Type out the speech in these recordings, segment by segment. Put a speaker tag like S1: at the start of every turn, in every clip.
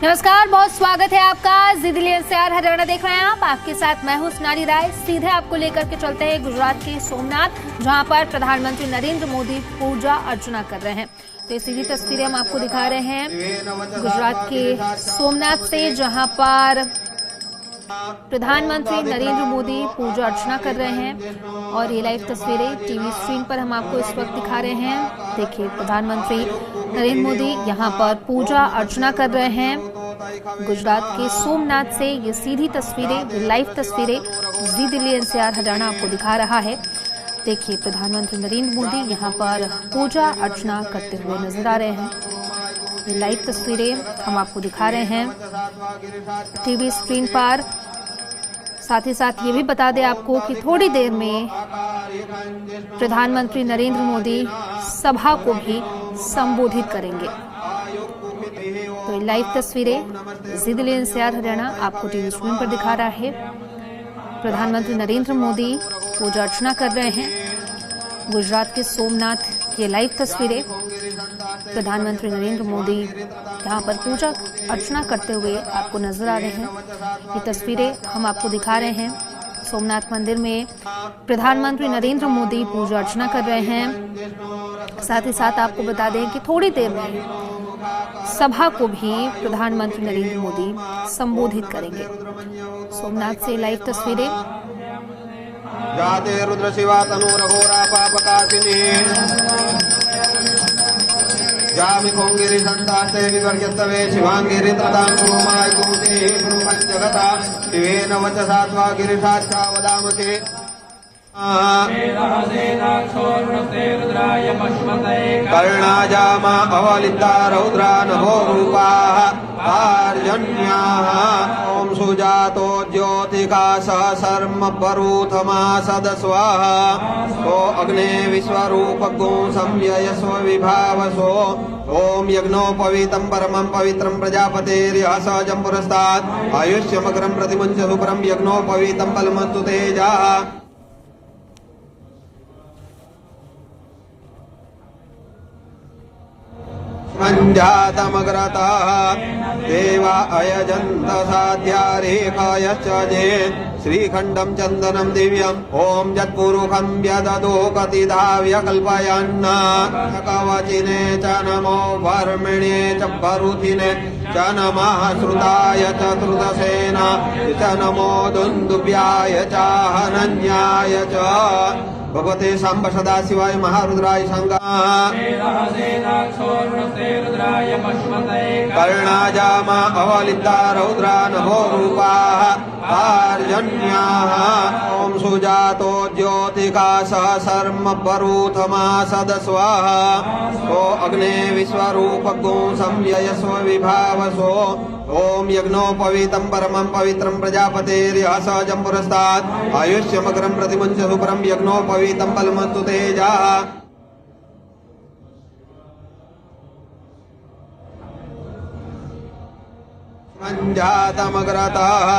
S1: नमस्कार, बहुत स्वागत है आपका। जी दिल्ली एनसीआर हरियाणा देख रहे हैं आप। आपके साथ मैं हूं सुनाली राय। सीधे आपको लेकर के चलते हैं गुजरात के सोमनाथ, जहां पर प्रधानमंत्री नरेंद्र मोदी पूजा अर्चना कर रहे हैं। तो ये सीधी तस्वीरें हम आपको दिखा रहे हैं गुजरात के सोमनाथ से, जहां पर प्रधानमंत्री नरेंद्र मोदी पूजा अर्चना कर रहे हैं। और ये लाइव तस्वीरें टीवी स्क्रीन पर हम आपको इस वक्त दिखा रहे हैं। देखिए, प्रधानमंत्री नरेंद्र मोदी यहां पर पूजा अर्चना कर रहे हैं गुजरात के सोमनाथ से। ये सीधी तस्वीरें, लाइव तस्वीरें जी दिल्ली एनसीआर हरियाणा आपको दिखा रहा है। देखिए, प्रधानमंत्री नरेंद्र मोदी यहां पर पूजा अर्चना करते हुए नजर आ रहे हैं। ये लाइव तस्वीरें हम आपको दिखा रहे हैं टीवी स्क्रीन पर। साथ ही साथ ये भी बता दें आपको कि थोड़ी देर में प्रधानमंत्री नरेंद्र मोदी सभा को भी संबोधित करेंगे। तो ये लाइव तस्वीरें जी दिल्ली एनसीआर हरियाणा आपको टीवी स्क्रीन पर दिखा रहा है। प्रधानमंत्री नरेंद्र मोदी पूजा अर्चना कर रहे हैं गुजरात के सोमनाथ की लाइव तस्वीरें। प्रधानमंत्री नरेंद्र मोदी यहाँ पर पूजा अर्चना करते हुए आपको नजर आ रहे हैं। ये तस्वीरें हम आपको दिखा रहे हैं। सोमनाथ मंदिर में प्रधानमंत्री नरेंद्र मोदी पूजा अर्चना कर रहे हैं। साथ ही साथ आपको बता दें कि थोड़ी देर में सभा को भी प्रधानमंत्री नरेंद्र मोदी संबोधित करेंगे। सोमनाथ से लाइव तस्वीरें।
S2: जाते रुद्र शिवा तनूरघोरा पापकाशिनी जामि कोंगिरि संतास्ते विवर्यस्तवे शिवांगिरि तदां कुरुमाय कुरुते गुरुपञ्चगता शिवेन वचसा त्वा गिरिशाच्छा वदामके कर्णाजामा अवलिता रौद्रा नभो रूपाः आर्जन्याः ॐ सुजातो ज्योतिकाशः शर्म परूथमा सदस्वाहा सो अग्ने विश्वरूपगो संययस्व विभावसो ॐ यज्ञोपवीतं परमं पवित्रं प्रजापतेर्यः सहजं पुरस्तात् आयुष्यमग्रं प्रतिमुञ्च सुपरं यज्ञोपवीतं फलमस्तु तेजः। मंजातमग्रतः देवा अयजन्त साध्या रेखायश्च जेत् श्रीखण्डं चन्दनं दिव्यम् ॐ यत्पुरुषं व्यददो कतिधाव्य कल्पयन् कवचिने च नमो वर्मिणे च भरुथिने च नमः श्रुताय चतुर्दशेन च नमो दुन्दुभ्याय च हनन्याय च भगवते सांब सदाशिवाय महारुद्राय संगाः कर्णाजामा अवलिता रौद्रा नभो रूपाः आर्जन्याः ॐ सुजातो ज्योतिकाशः शर्म परूथमा सदस्वाहा सो अग्ने विश्वरूपगो संययस्व विभावसो ॐ यज्ञोपवीतं परमं पवित्रं प्रजापतेर्यः सहजं पुरस्तात् आयुष्यमग्रं प्रतिमुञ्च सुपरं यज्ञोपवीतं फलमस्तु तेजः। मंजातमग्रतः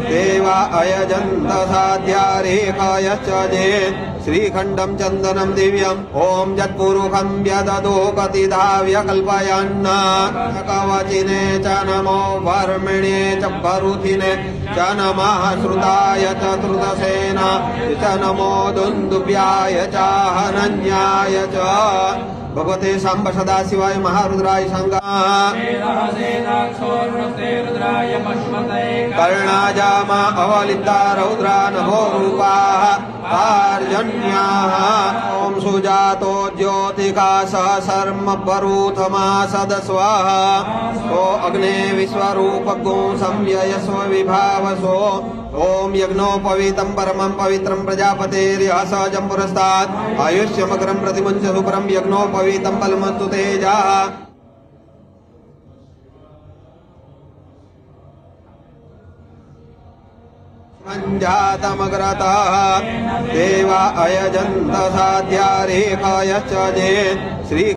S2: देवा अयजन्त साध्या रेखायश्च जेत् श्रीखण्डं चन्दनं दिव्यम् ॐ यत्पुरुषं व्यददो कतिधाव्य कल्पयन् कवचिने च नमो वर्मिणे च भरुथिने च नमः श्रुताय चतुर्दशेन च नमो दुन्दुभ्याय च हनन्याय च भगवते सांब सदाशिवाय महारुद्राय संगाः कर्णाजामा अवलिता रौद्रा नभो रूपाः आर्जन्याः ॐ सुजातो ज्योतिकाशः शर्म परूथमा सदस्वाहा सो अग्ने विश्वरूपगो संययस्व विभावसो ॐ यज्ञोपवीतं परमं पवित्रं प्रजापतेर्यः सहजं पुरस्तात् आयुष्यमग्रं प्रतिमुञ्च सुपरं यज्ञोपवीतं फलमस्तु तेजः। मंजातमग्रतः देवा अयजन्त साध्या रेखायश्च जेत् श्री